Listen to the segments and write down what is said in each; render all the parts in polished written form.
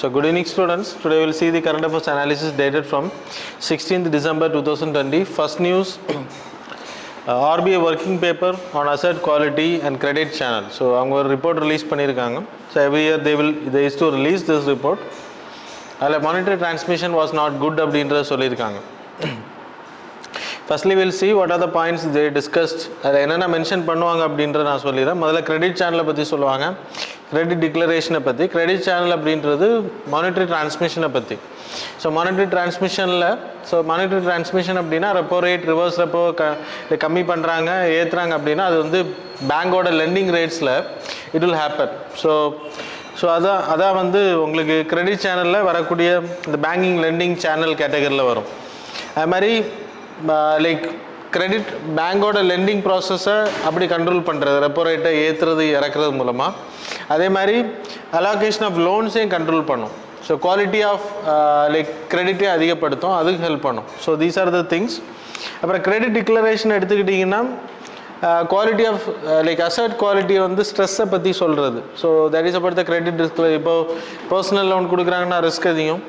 So good evening students. Today we will see the current affairs analysis dated from 16th December 2020. First news, RBI working paper on asset quality and credit channel. So அவங்க ஒரு report release பண்ணிருக்காங்க. So every year they used to release this report. அதில் monetary transmission was not good அப்படின்றத சொல்லியிருக்காங்க. Firstly we'll see what are the points they discussed. அதில் என்னென்ன mention பண்ணுவாங்க அப்படின்றத நான் சொல்லிடுறேன். முதல்ல கிரெடிட் சேனலை பற்றி சொல்லுவாங்க, கிரெடிட் டிக்ளரேஷனை பற்றி. கிரெடிட் சேனல் அப்படின்றது மானிட்டரி டிரான்ஸ்மிஷனை பற்றி. ஸோ மானிட்டரி டிரான்ஸ்மிஷன் அப்படின்னா ரெப்போ ரேட், ரிவர்ஸ் ரெப்போ கம்மி பண்ணுறாங்க, ஏற்றுறாங்க அப்படின்னா அது வந்து பேங்கோட லெண்டிங் ரேட்ஸில் இட் வில் ஹேப்பன். ஸோ அதான் வந்து உங்களுக்கு கிரெடிட் சேனலில் வரக்கூடிய இந்த பேங்கிங் லெண்டிங் சேனல் கேட்டகரியில் வரும். அது மாதிரி லைக் கிரெடிட் பேங்கோட லெண்டிங் ப்ராசஸை அப்படி கண்ட்ரோல் பண்ணுறது, ரெப்போ ரேட்டை ஏற்றுறது இறக்குறது மூலமாக. அதே மாதிரி அலோகேஷன் ஆஃப் லோன்ஸையும் கண்ட்ரோல் பண்ணும். ஸோ குவாலிட்டி ஆஃப் லைக் கிரெடிட்டே அதிகப்படுத்தும், அதுக்கு ஹெல்ப் பண்ணும். So these are the things. அப்புறம் கிரெடிட் டிக்ளரேஷன் எடுத்துக்கிட்டிங்கன்னா குவாலிட்டி ஆஃப் லைக் அசட் குவாலிட்டியை வந்து ஸ்ட்ரெஸ்ஸை பற்றி சொல்கிறது. So that is about the credit risk. இப்போது பர்சனல் லோன் கொடுக்குறாங்கன்னா ரிஸ்க் அதிகம்.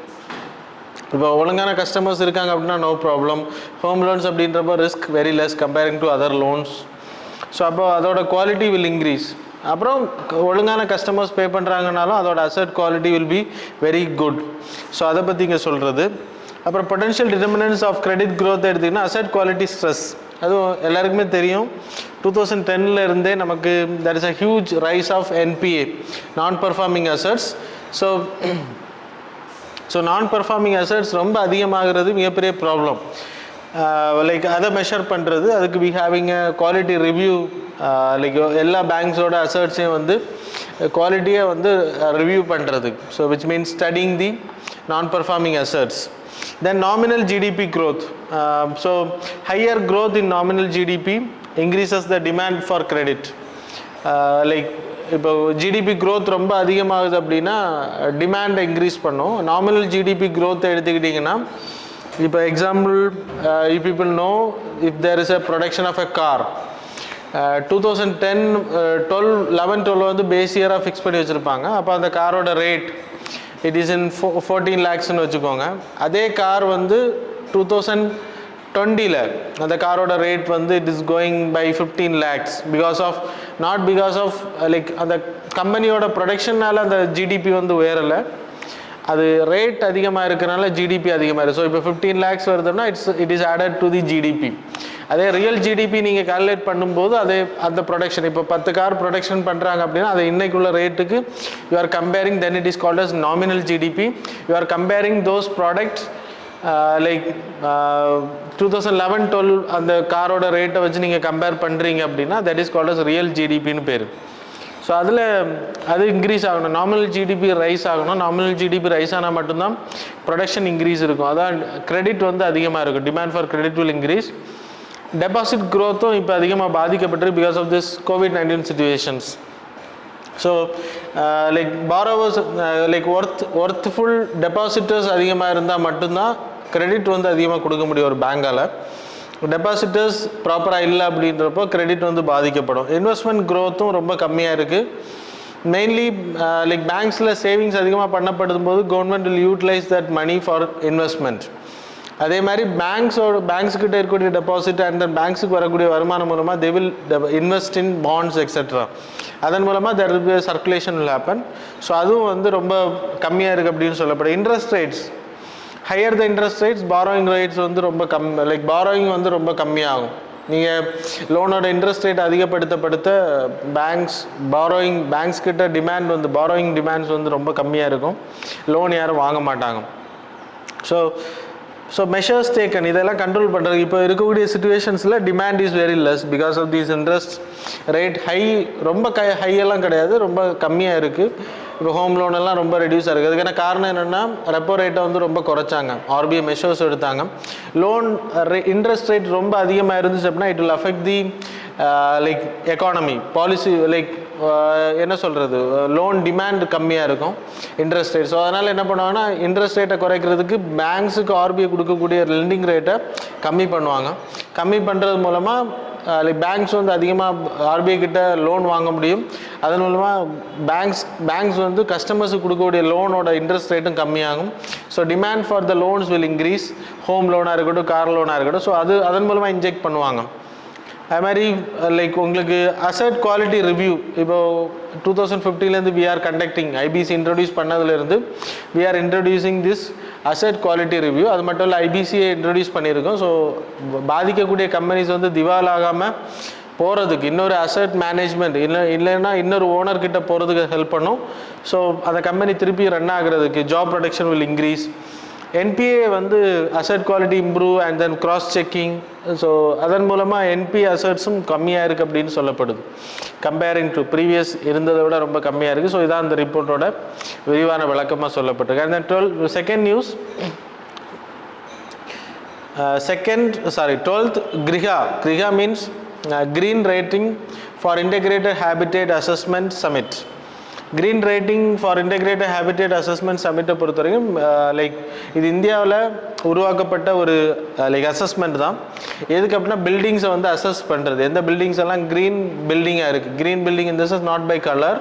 இப்போ ஒழுங்கான கஸ்டமர்ஸ் இருக்காங்க அப்படின்னா நோ ப்ராப்ளம். ஹோம் லோன்ஸ் அப்படின்றப்போ risk very less comparing to other loans. So அப்போ அதோட குவாலிட்டி வில் இன்க்ரீஸ். அப்புறம் ஒழுங்கான கஸ்டமர்ஸ் பே பண்ணுறாங்கனாலும் அதோட asset quality will be very good. So அதை பற்றி இங்கே சொல்கிறது. அப்புறம் potential determinants of credit growth எடுத்திங்கன்னா அசட் குவாலிட்டி ஸ்ட்ரெஸ். அதுவும் எல்லாருக்குமே தெரியும். 2010 இருந்தே நமக்கு there is a huge rise of NPA, non performing assets. So non performing assets ரொம்ப அதிகமாகிறது மிகப்பெரிய ப்ராப்ளம். லைக் அதை மெஷர் பண்ணுறது, அதுக்கு we having a quality review. Like எல்லா பேங்க்ஸோட அசட்ஸையும் வந்து குவாலிட்டியை வந்து ரிவ்யூ பண்ணுறது. So which means studying the non performing assets. Then nominal GDP growth. So higher growth in nominal GDP increases the demand for credit. Like இப்போ GDP growth ரொம்ப அதிகமாகுது அப்படின்னா டிமாண்டை இன்க்ரீஸ் பண்ணும். நாமினல் ஜிடிபி க்ரோத்தை எடுத்துக்கிட்டிங்கன்னா இப்போ example you people know if there is a production of a car 2011-12 வந்து பேஸ் இயராக ஃபிக்ஸ் பண்ணி வச்சுருப்பாங்க. அப்போ அந்த காரோட ரேட் இட் இஸ் இன் 14 lakhsன்னு வச்சுக்கோங்க. அதே கார் வந்து 2020 அந்த காரோட ரேட் வந்து it is going by 15 lakhs because of like அந்த கம்பெனியோட ப்ரொடக்ஷனால் அந்த ஜிடிபி வந்து உயரலை, அது ரேட் அதிகமாக இருக்கிறனால ஜிடிபி அதிகமாக இருக்குது. ஸோ இப்போ 15 lakhs வருதுன்னா it is added to the GDP. அதே ரியல் ஜிடிபி நீங்கள் கால்குலேட் பண்ணும்போது அதே அந்த ப்ரொடக்ஷன் இப்போ 10 கார் ப்ரொடக்ஷன் பண்ணுறாங்க அப்படின்னா அது இன்னைக்குள்ள ரேட்டுக்கு you are comparing, then it is called as nominal GDP. You are comparing those products like 2011-12 அந்த காரோட ரேட்டை வச்சு நீங்கள் கம்பேர் பண்ணுறீங்க அப்படின்னா that is called as real ஜிடிபின்னு பேர். ஸோ அதில் அது இன்க்ரீஸ் ஆகணும், நாமினல் ஜிடிபி ரைஸ் ஆகணும். நாமினல் ஜிடிபி ரைஸ் ஆனால் மட்டும்தான் ப்ரொடக்ஷன் இன்க்ரீஸ் இருக்கும். அதான் கிரெடிட் வந்து அதிகமாக இருக்கும். Demand for credit will increase. Deposit க்ரோத்தும் இப்போ அதிகமாக பாதிக்கப்பட்டிருக்கு பிகாஸ் ஆஃப் திஸ் COVID-19 சிச்சுவேஷன்ஸ். So like borrowers like worthful depositors அதிகமாக இருந்தால் மட்டும்தான் கிரெடிட் வந்து அதிகமாக கொடுக்க முடியும் ஒரு பேங்கால். டெபாசிட்டர்ஸ் ப்ராப்பராக இல்லை அப்படின்றப்போ கிரெடிட் வந்து பாதிக்கப்படும். இன்வெஸ்ட்மெண்ட் க்ரோத்தும் ரொம்ப கம்மியாக இருக்குது. மெயின்லி லைக் பேங்க்ஸில் சேவிங்ஸ் அதிகமாக பண்ணப்படும் போது government will utilise that money for investment. அதே மாதிரி பேங்க்ஸ்கிட்ட இருக்கக்கூடிய டெபாசிட் அண்ட் தென் பேங்க்ஸுக்கு வரக்கூடிய வருமானம் மூலமாக they will invest in bonds etcetera. அதன் மூலமாக there will be circulation will happen. So அதுவும் வந்து ரொம்ப கம்மியாக இருக்குது அப்படின்னு சொல்லப்படும். Interest rates higher the interest rates, borrowing rates வந்து ரொம்ப லைக் பாரோயிங் வந்து ரொம்ப கம்மியாகும். நீங்கள் லோனோட இன்ட்ரெஸ்ட் ரேட் அதிகப்படுத்த பேங்க்ஸ் கிட்ட டிமாண்ட் வந்து பாரோயிங் டிமாண்ட்ஸ் வந்து ரொம்ப கம்மியாக இருக்கும். லோன் யாரும் வாங்க மாட்டாங்க. ஸோ மெஷர்ஸ் டேக்கன் இதெல்லாம் கண்ட்ரோல் பண்ணுறது. இப்போ இருக்கக்கூடிய சுச்சுவேஷன்ஸில் demand is very less because of these interest rate ரொம்ப ஹையெல்லாம் கிடையாது, ரொம்ப கம்மியாக இருக்குது. இப்போ ஹோம் லோனெல்லாம் ரொம்ப ரெடியூஸ் ஆகிருக்கு. அதுக்கான காரணம் என்னென்னா ரெப்போ ரேட்டை வந்து ரொம்ப குறைச்சாங்க, ஆர்பிஐ மெஷர்ஸ் எடுத்தாங்க. லோன் இன்ட்ரெஸ்ட் ரேட் ரொம்ப அதிகமாக இருந்துச்சு அப்படின்னா it will affect the like economy policy. Like என்ன சொல்கிறது, லோன் டிமாண்ட் கம்மியாக இருக்கும் இன்ட்ரெஸ்ட் ரேட். ஸோ அதனால் என்ன பண்ணுவாங்கன்னா இன்ட்ரெஸ்ட் ரேட்டை குறைக்கிறதுக்கு பேங்க்ஸுக்கு ஆர்பிஐ கொடுக்கக்கூடிய லெண்டிங் ரேட்டை கம்மி பண்ணுவாங்க. கம்மி பண்ணுறது மூலமாக லைக் பேங்க்ஸ் வந்து அதிகமாக ஆர்பிஐ கிட்ட லோன் வாங்க முடியும். அதன் மூலமாக பேங்க்ஸ் வந்து கஸ்டமர்ஸுக்கு கொடுக்கக்கூடிய லோனோட இன்ட்ரெஸ்ட் ரேட்டும் கம்மியாகும். So demand for the loans will increase. Home லோனாக இருக்கட்டும், கார் லோனாக இருக்கட்டும். ஸோ அதன் மூலமாக இன்ஜெக்ட் பண்ணுவாங்க. அது மாதிரி லைக் உங்களுக்கு அசட் குவாலிட்டி ரிவ்யூ இப்போது 2015 we are conducting IBC introduce பண்ணதுலேருந்து we are introducing this asset quality review. அது மட்டும் இல்லை ஐபிசியை இன்ட்ரடியூஸ் பண்ணியிருக்கோம். ஸோ பாதிக்கக்கூடிய கம்பெனிஸ் வந்து திவால் ஆகாமல் போகிறதுக்கு இன்னொரு அசட் மேனேஜ்மெண்ட் இல்லைன்னா இன்னொரு ஓனர்கிட்ட போகிறதுக்கு ஹெல்ப் பண்ணும். ஸோ அந்த கம்பெனி திருப்பி ரன் ஆகிறதுக்கு job protection will increase. NPA வந்து asset quality improve and then cross checking. So அதன் மூலமாக என்பி அசட்ஸும் கம்மியாக இருக்குது அப்படின்னு சொல்லப்படுது. கம்பேரிங் டு ப்ரீவியஸ் இருந்ததை விட ரொம்ப கம்மியாக இருக்குது. ஸோ இதான் அந்த ரிப்போர்ட்டோட விரிவான விளக்கமாக சொல்லப்பட்டிருக்கு. And then second news 12th கிரிஹா means green rating for integrated habitat assessment summit. Green rating for integrated habitat assessment சமிட்டை பொறுத்த வரைக்கும் லைக் இது இந்தியாவில் உருவாக்கப்பட்ட ஒரு லைக் அசஸ்மெண்ட் தான். எதுக்கு அப்படின்னா பில்டிங்ஸை வந்து அசஸ் பண்ணுறது. எந்த பில்டிங்ஸ் எல்லாம் க்ரீன் பில்டிங்காக இருக்குது. Green building in this is not by colour.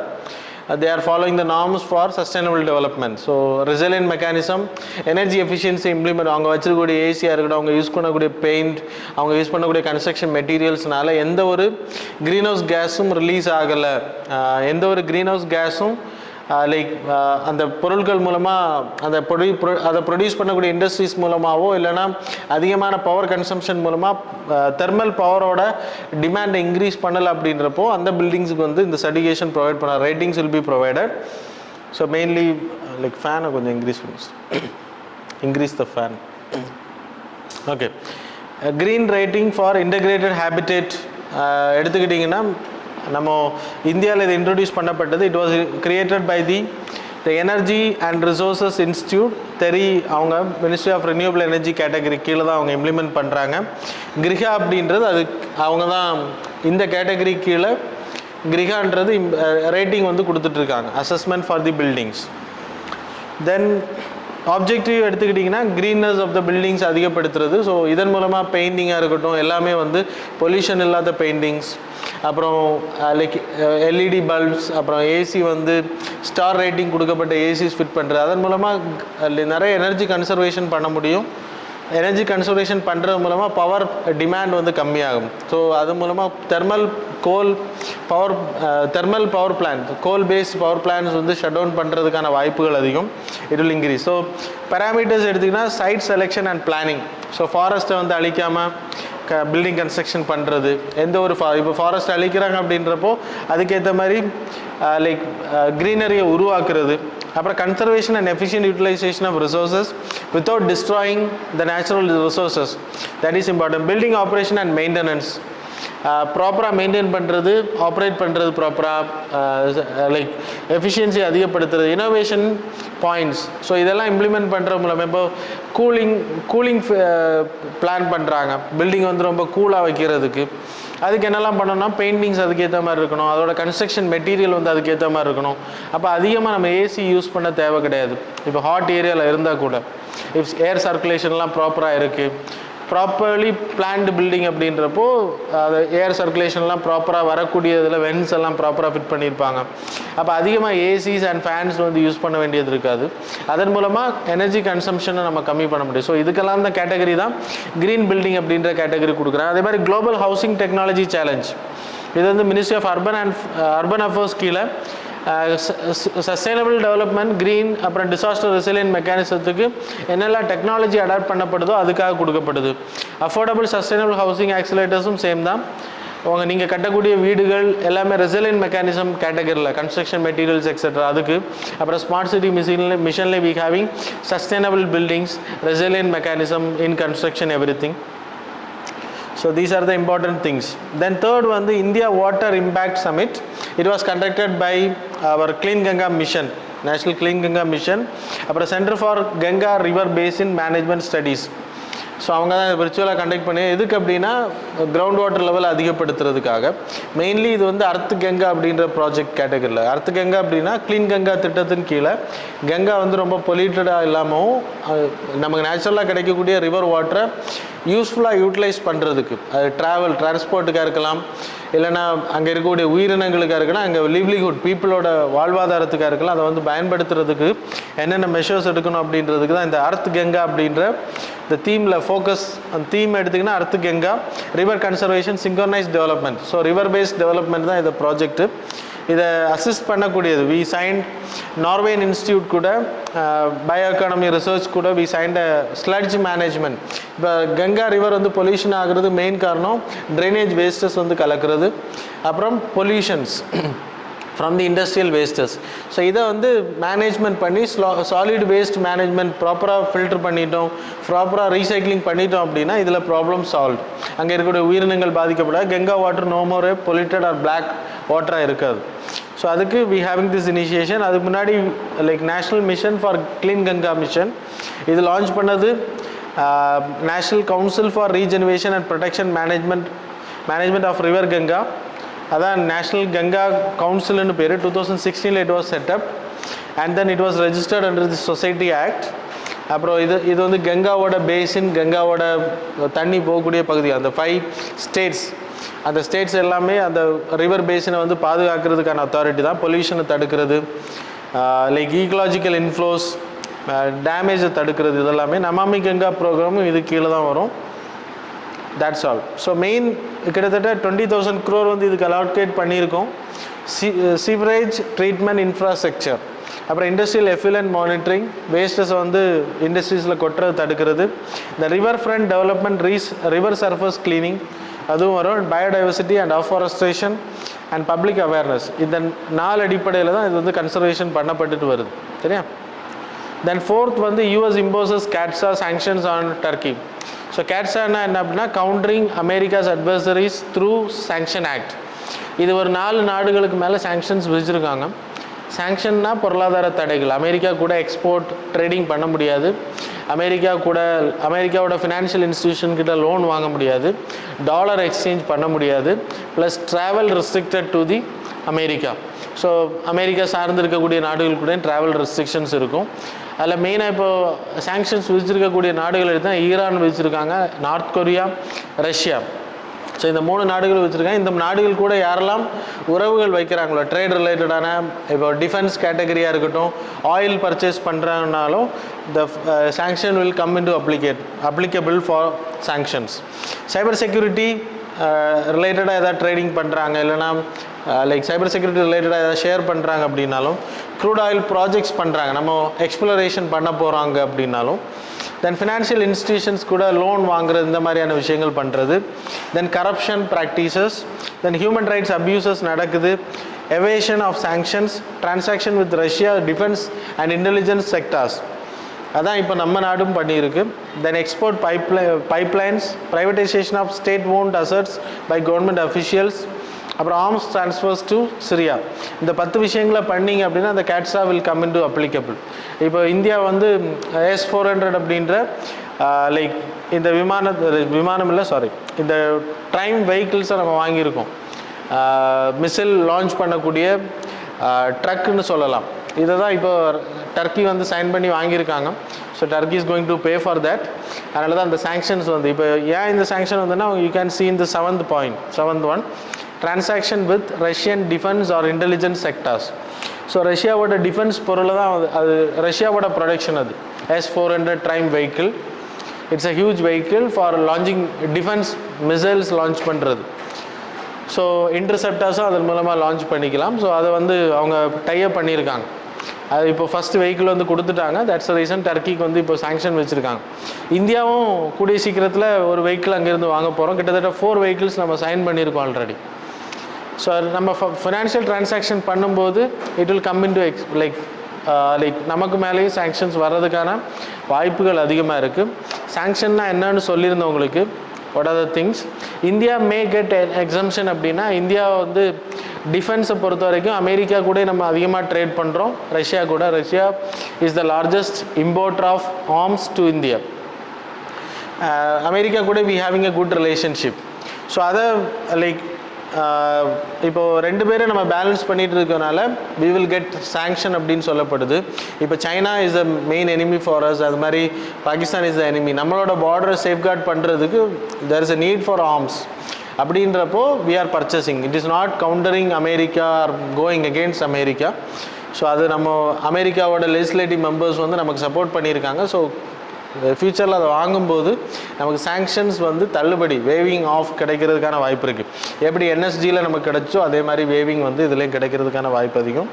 they are following the norms for sustainable development. So resilient mechanism, energy efficiency implement. அவங்க வச்சிருக்கக்கூடிய ஏசியாக இருக்கட்டும், அவங்க யூஸ் பண்ணக்கூடிய பெயிண்ட், அவங்க யூஸ் பண்ணக்கூடிய கன்ஸ்ட்ரக்ஷன் மெட்டீரியல்ஸ்னால எந்த ஒரு க்ரீன் ஹவுஸ் கேஸும் ரிலீஸ் ஆகலை. எந்த ஒரு க்ரீன் ஹவுஸ் கேஸும் லைக் அந்த பொருட்கள் மூலமாக அதை ப்ரொடியூஸ் பண்ணக்கூடிய இண்டஸ்ட்ரீஸ் மூலமாகவோ இல்லைனா அதிகமான பவர் கன்சம்ஷன் மூலமாக தெர்மல் பவரோட டிமாண்டை இன்க்ரீஸ் பண்ணலை அப்படின்றப்போ அந்த பில்டிங்ஸுக்கு வந்து இந்த சர்டிஃபிகேஷன் ப்ரொவைட் பண்ண ratings will be provided. So mainly like ஃபேனை கொஞ்சம் increase the fan. Okay, green rating for integrated habitat எடுத்துக்கிட்டிங்கன்னா நம்ம இந்தியாவில் இது இன்ட்ரடியூஸ் பண்ணப்பட்டது. It was created by the energy and resources institute. அவங்க ministry of renewable energy category கீழே தான் அவங்க இம்ப்ளிமெண்ட் பண்ணுறாங்க. கிரிஹா அப்படின்றது அது அவங்க தான் இந்த கேட்டகரி கீழே கிரிஹான்றது ரேட்டிங் வந்து கொடுத்துட்ருக்காங்க, assessment for the buildings. Then objective எடுத்துக்கிட்டிங்கன்னா க்ரீன்னஸ் ஆஃப் த பில்டிங்ஸ் அதிகப்படுத்துறது. ஸோ இதன் மூலமாக பெயிண்டிங்காக இருக்கட்டும் எல்லாமே வந்து பொல்யூஷன் இல்லாத பெயிண்டிங்ஸ், அப்புறம் லைக் எல்இடி பல்ப்ஸ், அப்புறம் ஏசி வந்து ஸ்டார் ரேட்டிங் கொடுக்கப்பட்ட ஏசிஸ் ஃபிட் பண்ணுறது. அதன் மூலமாக நிறைய எனர்ஜி கன்சர்வேஷன் பண்ண முடியும். எனர்ஜி கன்சர்வேஷன் பண்ணுறது மூலமாக பவர் டிமாண்ட் வந்து கம்மியாகும். ஸோ அது மூலமாக thermal power plant, coal based power plants வந்து ஷட் டவுன் பண்ணுறதுக்கான வாய்ப்புகள் அதிகம். It will increase. So parameters எடுத்திங்கன்னா site selection and planning. So ஃபாரஸ்ட்டை வந்து அழிக்காமல் பில்டிங் கன்ஸ்ட்ரக்ஷன் பண்ணுறது. எந்த ஒரு இப்போ ஃபாரஸ்ட் அழிக்கிறாங்க அப்படின்றப்போ அதுக்கேற்ற மாதிரி லைக் க்ரீனரியை உருவாக்குறது. அப்புறம் conservation and efficient utilisation of resources without destroying the natural resources, that is important. Building operation and maintenance ப்ராப்பராக மெயின்டைன் பண்ணுறது, ஆப்ரேட் பண்ணுறது ப்ராப்பராக லைக் எஃபிஷியன்சி அதிகப்படுத்துறது, இனோவேஷன் பாயிண்ட்ஸ். ஸோ இதெல்லாம் இம்ப்ளிமெண்ட் பண்ணுற மூலமாக இப்போ கூலிங் பிளான் பண்ணுறாங்க. பில்டிங் வந்து ரொம்ப கூலாக வைக்கிறதுக்கு அதுக்கு என்னெல்லாம் பண்ணணும்னா பெயிண்டிங்ஸ் அதுக்கேற்ற மாதிரி இருக்கணும், அதோட கன்ஸ்ட்ரக்ஷன் மெட்டீரியல் வந்து அதுக்கேற்ற மாதிரி இருக்கணும். அப்போ அதிகமாக நம்ம ஏசி யூஸ் பண்ண தேவை கிடையாது. இப்போ ஹாட் ஏரியாவில் இருந்தால் கூட இஃப் ஏர் சர்க்குலேஷன்லாம் ப்ராப்பராக இருக்குது, ப்ராப்பர்லி பிளான்டு பில்டிங் அப்படின்றப்போ அது ஏர் சர்க்குலேஷன்லாம் ப்ராப்பராக வரக்கூடியதில் வென்ஸ் எல்லாம் ப்ராப்பராக ஃபிட் பண்ணியிருப்பாங்க. அப்போ அதிகமாக ஏசிஸ் அண்ட் ஃபேன்ஸ் வந்து யூஸ் பண்ண வேண்டியது இருக்காது. அதன் மூலமாக எனர்ஜி கன்சம்ஷனை நம்ம கம்மி பண்ண முடியும். ஸோ இதுக்கெல்லாம் தான் கேட்டகரி தான் க்ரீன் பில்டிங் அப்படின்ற கேட்டகரி கொடுக்குறாங்க. அதே மாதிரி குளோபல் ஹவுசிங் டெக்னாலஜி சேலஞ்ச், இது வந்து மினிஸ்ட்ரி ஆஃப் அர்பன் அஃபேர்ஸ் கீழே சஸ்டைனபிள் டெவலப்மெண்ட், க்ரீன், அப்புறம் டிசாஸ்டர் ரெசிலியன்ட் மெக்கானிசத்துக்கு என்னெல்லாம் டெக்னாலஜி அடாப்ட் பண்ணப்படுதோ அதுக்காக கொடுக்கப்படுது. அஃபோர்டபுள் சஸ்டைனபிள் ஹவுசிங் ஆக்சிலேட்டர்ஸும் சேம் தான். நீங்கள் கட்டக்கூடிய வீடுகள் எல்லாமே ரெசிலியன்ட் மெக்கானிசம் கேட்டகரியில், கன்ஸ்ட்ரக்ஷன் மெட்டீரியல்ஸ் எக்ஸெட்ரா அதுக்கு. அப்புறம் ஸ்மார்ட் சிட்டி மிஷன்ல we having sustainable buildings, resilient mechanism in construction, everything. So these are the important things. Then third one, the India Water Impact Summit. It was conducted by our Clean Ganga Mission, National Clean Ganga Mission, அப்புறம் Center for Ganga River Basin Management Studies. So அவங்க தான் விர்ச்சுவலாக conduct பண்ணி எதுக்கு அப்படின்னா ground water level அதிகப்படுத்துறதுக்காக. Mainly இது வந்து அர்த் கங்கா அப்படின்ற ப்ராஜெக்ட் கேட்டகரியில். அர்த் கங்கா அப்படின்னா க்ளீன் கங்கா திட்டத்தின் கீழே கங்கா வந்து ரொம்ப பொல்யூட்டடாக இல்லாமல் நமக்கு நேச்சுரலாக கிடைக்கக்கூடிய ரிவர் வாட்டரை யூஸ்ஃபுல்லாக யூட்டிலைஸ் பண்ணுறதுக்கு, அது டிரான்ஸ்போர்ட்டுக்காக இருக்கலாம், இல்லைனா அங்கே இருக்கக்கூடிய உயிரினங்களுக்காக இருக்கலாம், அங்கே லிவ்லிஹுட் பீப்புளோட வாழ்வாதாரத்துக்காக இருக்கலாம், அதை வந்து பயன்படுத்துறதுக்கு என்னென்ன மெஷர்ஸ் எடுக்கணும் அப்படின்றதுக்கு தான் இந்த அர்த் கங்கா அப்படின்ற இந்த தீமில் ஃபோக்கஸ். அந்த தீம் எடுத்திங்கன்னா Arth Ganga river conservation synchronised development. So river based development தான் இந்த ப்ராஜெக்ட்டு. இதை அசிஸ்ட் பண்ணக்கூடியது வி சைன்ட் நார்வேன் இன்ஸ்டியூட் கூட, பயோ எக்கானமி ரிசர்ச் கூட வி சைன்ட் ஸ்லட்ஜ் மேனேஜ்மெண்ட். இப்போ கங்கா ரிவர் வந்து பொல்யூஷன் ஆகுறது மெயின் காரணம் ட்ரைனேஜ் வேஸ்டஸ் வந்து கலக்கிறது, அப்புறம் pollutions from the industrial wastes. So இதை வந்து மேனேஜ்மெண்ட் பண்ணி சாலிட் வேஸ்ட் மேனேஜ்மெண்ட் ப்ராப்பராக ஃபில்டர் பண்ணிட்டோம், ப்ராப்பராக ரீசைக்ளிங் பண்ணிட்டோம் அப்படின்னா இதில் ப்ராப்ளம் சால்வ். அங்கே இருக்கக்கூடிய உயிரினங்கள் பாதிக்கப்படாது, Ganga water no more polluted or black வாட்டராக இருக்காது. ஸோ அதுக்கு வி ஹேவிங் திஸ் இனிஷியேஷன். அதுக்கு முன்னாடி like national mission for clean Ganga mission இது லான்ச் பண்ணது national council for regeneration and protection management of river Ganga. அதான் நேஷ்னல் கங்கா கவுன்சில்னு பேர். 2016 it was set up and then it was registered under the society act. அப்புறம் இது வந்து கங்காவோட பேசின், கங்காவோட தண்ணி போகக்கூடிய பகுதி, அந்த 5 ஸ்டேட்ஸ், அந்த ஸ்டேட்ஸ் எல்லாமே அந்த ரிவர் பேசினை வந்து பாதுகாக்கிறதுக்கான அத்தாரிட்டி தான். பொல்யூஷனை தடுக்கிறது, லைக் ஈக்கலாஜிக்கல் இன்ஃப்ளோஸ், டேமேஜை தடுக்கிறது, இதெல்லாமே நமாமி கங்கா ப்ரோக்ராமும் இது கீழே தான் வரும். That's all. ஸோ மெயின் கிட்டத்தட்ட 20,000 crore வந்து இதுக்கு அலாட்கேட் பண்ணியிருக்கோம். சீவரேஜ் ட்ரீட்மெண்ட் இன்ஃப்ராஸ்ட்ரக்சர், அப்புறம் இண்டஸ்ட்ரியல் எஃபிலண்ட் மானிட்டரிங், வேஸ்டஸை வந்து இண்டஸ்ட்ரீஸில் கொட்டுறது தடுக்கிறது, இந்த river front development, river surface cleaning அதுவும் வரும், biodiversity and afforestation and public awareness. இந்த 4 அடிப்படையில் தான் இது வந்து கன்சர்வேஷன் பண்ணப்பட்டுட்டு வருது. சரியா? தென் ஃபோர்த் வந்து US imposes CATSA sanctions on Turkey. So கேட்ஸானா என்ன அப்படின்னா countering America's adversaries through sanction act. இது ஒரு 4 நாடுகளுக்கு மேலே சாங்ஷன்ஸ் விதிச்சிருக்காங்க. சாங்ஷன்னா பொருளாதார தடைகள், அமெரிக்கா கூட எக்ஸ்போர்ட் ட்ரேடிங் பண்ண முடியாது, அமெரிக்காவோட ஃபினான்ஷியல் இன்ஸ்டிடியூஷன் கிட்ட லோன் வாங்க முடியாது, டாலர் எக்ஸ்சேஞ்ச் பண்ண முடியாது, plus travel restricted to the America. So America சார்ந்து இருக்கக்கூடிய நாடுகள் கூட ட்ராவல் ரெஸ்ட்ரிக்ஷன்ஸ் இருக்கும். அதில் மெயினாக இப்போது சாங்ஷன்ஸ் விதிச்சிருக்கக்கூடிய நாடுகள் எடுத்தால் ஈரான் விதிச்சிருக்காங்க, நார்த் கொரியா, ரஷ்யா. ஸோ இந்த 3 நாடுகள் வச்சுருக்காங்க. இந்த நாடுகள் கூட யாரெல்லாம் உறவுகள் வைக்கிறாங்களோ ட்ரேட் ரிலேட்டடான, இப்போ டிஃபென்ஸ் கேட்டகரியாக இருக்கட்டும், ஆயில் பர்ச்சேஸ் பண்ணுறாங்கனாலும் the sanction will come in to applicable for sanctions. Cyber security ரிலேட்டடாக எதாவது ட்ரேடிங் பண்ணுறாங்க, இல்லைனா லைக் சைபர் செக்யூரிட்டி ரிலேட்டடாக எதாவது ஷேர் பண்ணுறாங்க அப்படின்னாலும், க்ரூட் ஆயில் ப்ராஜெக்ட்ஸ் பண்ணுறாங்க, நம்ம எக்ஸ்ப்ளோரேஷன் பண்ண போகிறாங்க அப்படின்னாலும், தென் ஃபினான்ஷியல் இன்ஸ்டிடியூஷன்ஸ் கூட லோன் வாங்குறது, இந்த மாதிரியான விஷயங்கள் பண்ணுறது, then corruption practices, then human rights abuses நடக்குது, evasion of sanctions, transaction with Russia, defence and intelligence sectors. அதான் இப்போ நம்ம நாடும் பண்ணியிருக்கு. Then export pipelines, privatisation of state owned assets by government officials, அப்புறம் ஆர்ம்ஸ் ட்ரான்ஸ்ஃபர்ஸ் டு சிரியா. இந்த 10 விஷயங்களை பண்ணிங்க அப்படின்னா அந்த CAATSA will come in to applicable. இப்போ இந்தியா வந்து S-400 அப்படின்ற லைக் இந்த இந்த ட்ரைம் வெஹிக்கிள்ஸை நம்ம வாங்கியிருக்கோம். மிசைல் லான்ச் பண்ணக்கூடிய ட்ரக்குன்னு சொல்லலாம். இதை தான் இப்போ டர்க்கி வந்து சைன் பண்ணி வாங்கியிருக்காங்க. So Turkey is going to pay for that. அதனால தான் அந்த சாங்ஷன்ஸ் வந்து இப்போ ஏன் இந்த சாங்ஷன் வந்துன்னா யூ கேன் சி இந்த 7th one, transaction with Russian defence or intelligence sectors. So ரஷ்யாவோட டிஃபென்ஸ் பொருளை தான் அது ரஷ்யாவோட ப்ரொடக்ஷன். அது S-400 Triumf vehicle, it's a huge vehicle for launching defence missiles launch பண்ணுறது. ஸோ இன்டர்செப்டார்ஸும் அதன் மூலமாக லான்ச் பண்ணிக்கலாம். ஸோ அதை வந்து அவங்க டைப் பண்ணியிருக்காங்க. அது இப்போ ஃபஸ்ட் வெஹிக்கிள் வந்து கொடுத்துட்டாங்க. தட்ஸ் த ரீசன் டர்க்கிக்கு வந்து இப்போ சாங்ஷன் வச்சுருக்காங்க. இந்தியாவும் கூடிய சீக்கிரத்தில் ஒரு வெஹிக்கிள் அங்கேருந்து வாங்க போகிறோம். கிட்டத்தட்ட 4 vehicles நம்ம சைன் பண்ணியிருக்கோம் ஆல்ரெடி. ஸோ நம்ம ஃபினான்ஷியல் டிரான்சாக்ஷன் பண்ணும்போது it will come in to like நமக்கு மேலேயும் சாங்ஷன்ஸ் வர்றதுக்கான வாய்ப்புகள் அதிகமாக இருக்குது. சாங்ஷன்னா என்னன்னு சொல்லியிருந்தோம் உங்களுக்கு. What are the things India May get exemption அப்படின்னா, இந்தியா வந்து டிஃபென்ஸை பொறுத்த வரைக்கும் அமெரிக்கா கூட நம்ம அதிகமாக ட்ரேட் பண்ணுறோம். ரஷ்யா கூட. Russia is the largest importer of arms to India. America கூட we having a good relationship. So அதை லைக் இப்போது 2 பேரை நம்ம பேலன்ஸ் பண்ணிகிட்டு இருக்கனால வி வில் கெட் சாங்ஷன் அப்படின்னு சொல்லப்படுது. இப்போ China is a main enemy for us, அது மாதிரி பாகிஸ்தான் இஸ் த எனிமி. நம்மளோட பார்டரை சேஃப்கார்ட் பண்ணுறதுக்கு there is a need for arms. அப்படின்றப்போ we are purchasing. It is not countering America or going against America. So அது நம்ம அமெரிக்காவோட லெஜிஸ்லேட்டிவ் மெம்பர்ஸ் வந்து நமக்கு சப்போர்ட் பண்ணியிருக்காங்க. ஸோ ஃப்யூச்சரில் அதை வாங்கும்போது நமக்கு சாங்ஷன்ஸ் வந்து தள்ளுபடி வேவிங் ஆஃப் கிடைக்கிறதுக்கான வாய்ப்பு இருக்குது. எப்படி என்எஸ்ஜியில் நமக்கு கிடைச்சோ அதே மாதிரி வேவிங் வந்து இதுலேயும் கிடைக்கிறதுக்கான வாய்ப்பு அதிகம்.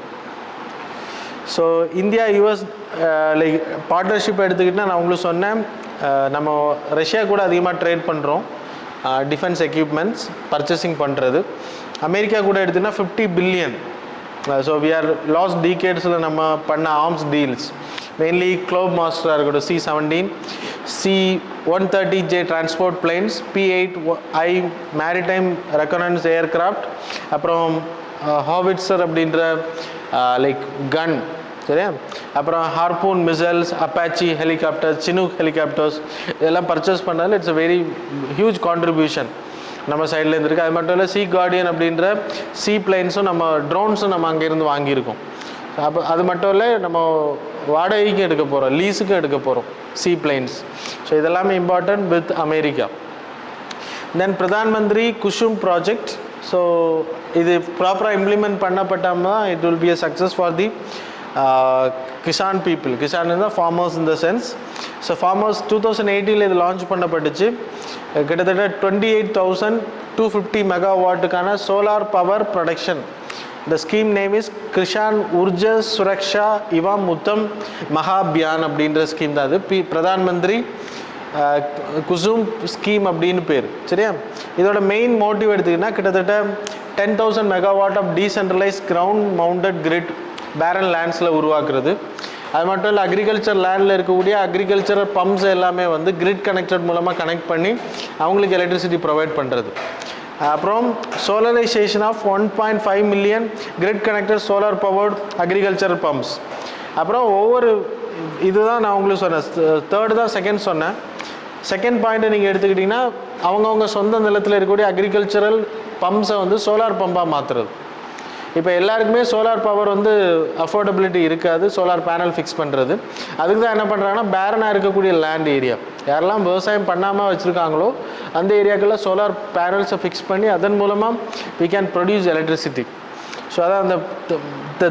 So India US like partnership எடுத்துக்கிட்டால் நான் உங்களுக்கு சொன்னேன், நம்ம ரஷ்யா கூட அதிகமாக ட்ரேட் பண்ணுறோம் டிஃபென்ஸ் எக்யூப்மெண்ட்ஸ் பர்ச்சேசிங் பண்ணுறது. அமெரிக்கா கூட எடுத்துகிட்டா 50 billion. So we are last டீகேட்ஸில் நம்ம பண்ண ஆர்ம்ஸ் டீல்ஸ் மெயின்லி க்ளோப் மாஸ்டராக இருக்கட்டும், C-17, C-130J transport planes, P-8I maritime reconnaissance aircraft, அப்புறம் ஹாவிட்ஸர் அப்படின்ற லைக் கன், சரியா, அப்புறம் Harpoon missiles, Apache helicopter, Chinook helicopters இதெல்லாம் பர்ச்சேஸ் பண்ணதில் it's a very huge contribution நம்ம சைட்லேருந்து இருக்குது. அது மட்டும் இல்லை சி கார்டியன் அப்படின்ற சி பிளைன்ஸும் நம்ம ட்ரோன்ஸும் நம்ம அங்கேருந்து வாங்கியிருக்கோம். அப்போ அது மட்டும் இல்லை நம்ம வாடகைக்கும் எடுக்க போகிறோம், லீஸுக்கும் எடுக்க போகிறோம் சி பிளைன்ஸ். ஸோ இதெல்லாமே important with America. Then Pradhan Mantri Kusum project. So இது ப்ராப்பராக இம்ப்ளிமெண்ட் பண்ணப்பட்டாமல் தான் it will be a success for the kisan people. Kisan தான் farmers in the sense. So farmers 2018 இது லான்ச் பண்ணப்பட்டுச்சு. கிட்டத்தட்ட 28,250 மெகாவாட்டுக்கான solar power production. The scheme name is Kisan Urja Suraksha evam Utthan மகாபியான் அப்படின்ற ஸ்கீம் தான். அது பிரதான் மந்திரி குசும் ஸ்கீம் அப்படின்னு பேர், சரியா. இதோட மெயின் மோட்டிவ் எடுத்துக்கிட்டா கிட்டத்தட்ட 10,000 megawatt of decentralise ground mounted grid barren லேண்ட்ஸில் உருவாக்குறது. அது மட்டும் இல்லை அக்ரிகல்ச்சர் லேண்டில் இருக்கக்கூடிய அக்ரிகல்ச்சரல் பம்ப்ஸ் எல்லாமே வந்து கிரிட் கனெக்டட் மூலமாக கனெக்ட் பண்ணி அவங்களுக்கு எலக்ட்ரிசிட்டி ப்ரொவைட் பண்ணுறது. அப்புறம் solarisation of 1.5 million grid connected solar powered agricultural pumps. அப்புறம் ஒவ்வொரு இதுதான் நான் உங்களுக்கு சொன்னேன், தேர்டு தான் செகண்ட் சொன்னேன். செகண்ட் பாயிண்ட்டை நீங்கள் எடுத்துக்கிட்டிங்கன்னா அவங்கவுங்க சொந்த நிலத்தில் இருக்கக்கூடிய அக்ரிகல்ச்சரல் பம்ப்ஸை வந்து சோலார் பம்பாக மாற்றுறது. இப்போ எல்லாருக்குமே சோலார் பவர் வந்து அஃபோர்டபிலிட்டி இருக்காது, சோலார் பேனல் ஃபிக்ஸ் பண்ணுறது. அதுக்கு தான் என்ன பண்ணுறாங்கன்னா பேரனாக இருக்கக்கூடிய லேண்ட் ஏரியா யாரெல்லாம் விவசாயம் பண்ணாமல் வச்சுருக்காங்களோ அந்த ஏரியாக்களில் சோலார் பேனல்ஸை ஃபிக்ஸ் பண்ணி அதன் மூலமாக we can produce electricity. So அதான் அந்த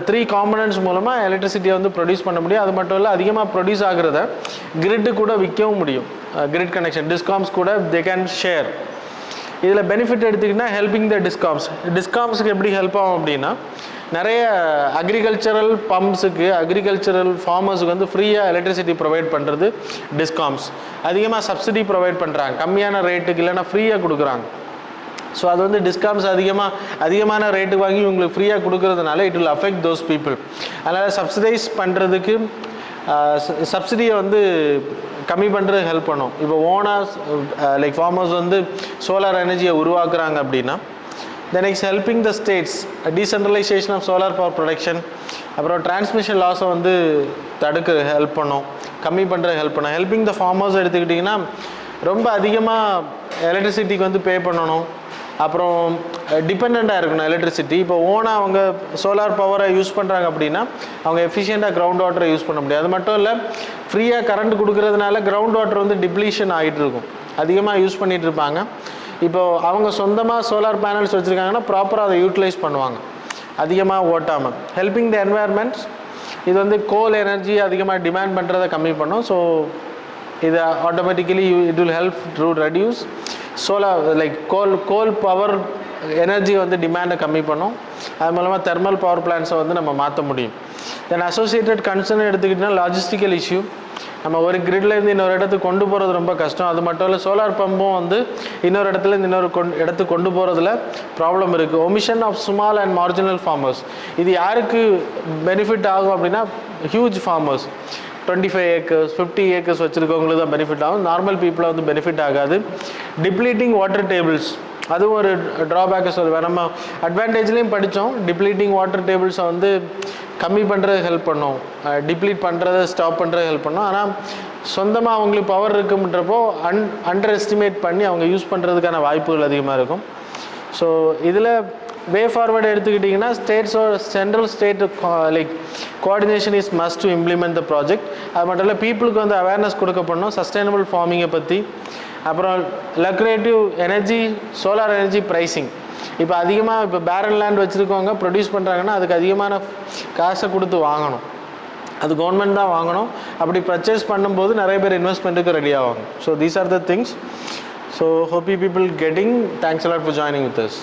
3 காம்பனன்ட்ஸ் மூலமாக எலக்ட்ரிசிட்டியை வந்து ப்ரொடியூஸ் பண்ண முடியும். அது மட்டும் இல்லை அதிகமாக ப்ரொடியூஸ் ஆகிறத கிரிட்டு கூட விற்கவும் முடியும். கிரிட் கனெக்ஷன் டிஸ்காம்ஸ் கூட தே கேன் ஷேர். இதில் பெனிஃபிட் எடுத்திங்கன்னா ஹெல்பிங் த டிஸ்காம்ஸுக்கு எப்படி ஹெல்ப் ஆகும் அப்படின்னா நிறைய அக்ரிகல்ச்சரல் பம்ப்ஸுக்கு அக்ரிகல்ச்சரல் ஃபார்மர்ஸுக்கு வந்து ஃப்ரீயாக எலக்ட்ரிசிட்டி ப்ரொவைட் பண்ணுறது டிஸ்காம்ஸ். அதிகமாக சப்சிடி ப்ரொவைட் பண்ணுறாங்க, கம்மியான ரேட்டுக்கு இல்லைன்னா ஃப்ரீயாக கொடுக்குறாங்க. ஸோ அது வந்து டிஸ்காம்ஸ் அதிகமான ரேட்டு வாங்கி உங்களுக்கு ஃப்ரீயாக கொடுக்கறதுனால it will affect those people. அதனால் சப்சிடைஸ் பண்ணுறதுக்கு சப்சிடியை வந்து கம்மி பண்ணுறது ஹெல்ப் பண்ணும். இப்போ ஓனாஸ் லைக் ஃபார்மர்ஸ் வந்து சோலார் எனர்ஜியை உருவாக்குறாங்க அப்படின்னா then it's helping the states decentralisation of solar power production. அப்புறம் டிரான்ஸ்மிஷன் லாஸை வந்து தடுக்க ஹெல்ப் பண்ணும், கம்மி பண்ணுற ஹெல்ப் பண்ணும். ஹெல்பிங் த ஃபார்மர்ஸ் எடுத்துக்கிட்டிங்கன்னா ரொம்ப அதிகமாக எலக்ட்ரிசிட்டிக்கு வந்து பே பண்ணணும், அப்புறம் டிபெண்ட்டாக இருக்கணும் எலக்ட்ரிசிட்டி. இப்போ ஓனாக அவங்க சோலார் பவரை யூஸ் பண்ணுறாங்க அப்படின்னா அவங்க எஃபிஷியண்ட்டாக கிரவுண்ட் வாட்டரை யூஸ் பண்ண முடியாது. அது மட்டும் இல்லை ஃப்ரீயாக கரண்ட் கொடுக்கறதுனால கிரவுண்ட் வாட்டர் வந்து டிப்ளீஷன் ஆகிட்டு இருக்கும், அதிகமாக யூஸ் பண்ணிகிட்டு இருப்பாங்க. இப்போது அவங்க சொந்தமாக சோலார் பேனல்ஸ் வச்சுருக்காங்கன்னா ப்ராப்பராக அதை யூட்டிலைஸ் பண்ணுவாங்க, அதிகமாக ஓட்டாமல். Helping the environment. இது வந்து கோல் எனர்ஜி அதிகமாக டிமாண்ட் பண்ணுறதை கம்மி பண்ணும். ஸோ இது automatically it will help to reduce solar like goal power energy வந்து டிமாண்டை கம்மி பண்ணும். அது மூலமாக தெர்மல் பவர் பிளான்ஸை வந்து நம்ம மாற்ற முடியும். தென் அசோசியேட்டட் கன்சர்ன் எடுத்துக்கிட்டிங்கன்னா லாஜிஸ்டிக்கல் இஷ்யூ. நம்ம ஒரு கிரிட்லேருந்து இன்னொரு இடத்துக்கு கொண்டு போகிறது ரொம்ப கஷ்டம். அது மட்டும் இல்லை சோலார் பம்பும் வந்து இன்னொரு இடத்துலேருந்து இன்னொரு இடத்துக்கு கொண்டு போகிறதுல ப்ராப்ளம் இருக்குது. Omission of small and marginal farmers. இது யாருக்கு பெனிஃபிட் ஆகும் அப்படின்னா ஹியூஜ் ஃபார்மர்ஸ் 25 ஏக்கர்ஸ் 50 ஏக்கர்ஸ் வச்சுருக்கவங்களுக்கு தான் பெனிஃபிட் ஆகும். நார்மல் பீப்புளாக வந்து பெனிஃபிட் ஆகாது. Depleting water tables. அதுவும் ஒரு ட்ராபேக்கை சொல்லுவேன். நம்ம அட்வான்டேஜ்லேயும் படித்தோம், டிப்ளீட்டிங் வாட்டர் டேபிள்ஸை வந்து கம்மி பண்ணுறது ஹெல்ப் பண்ணோம், டிப்ளீட் பண்ணுறதை ஸ்டாப் பண்ணுறது ஹெல்ப் பண்ணோம். ஆனால் சொந்தமாக அவங்களுக்கு பவர் இருக்குன்றப்போ அண்டர் எஸ்டிமேட் பண்ணி அவங்க யூஸ் பண்ணுறதுக்கான வாய்ப்புகள் அதிகமாக இருக்கும். ஸோ இதில் வே ஃபார்வர்டு எடுத்துக்கிட்டிங்கன்னா central state like coordination is must to implement the project. அது மட்டும் இல்லை பீப்புளுக்கு வந்து அவேர்னஸ் கொடுக்கப்படணும் சஸ்டைனபிள் ஃபார்மிங்கை பற்றி. அப்புறம் லக்ரேட்டிவ் எனர்ஜி, சோலார் எனர்ஜி ப்ரைஸிங். இப்போ அதிகமாக இப்போ பேரல் லேண்ட் வச்சுருக்கவங்க ப்ரொடியூஸ் பண்ணுறாங்கன்னா அதுக்கு அதிகமான காசை கொடுத்து வாங்கணும், அது கவர்மெண்ட் தான் வாங்கணும். அப்படி பர்ச்சேஸ் பண்ணும்போது நிறைய பேர் இன்வெஸ்ட்மெண்ட்டுக்கு ரெடி ஆவாங்க. So these are the things. So hope you people getting. Thanks a lot for joining with us.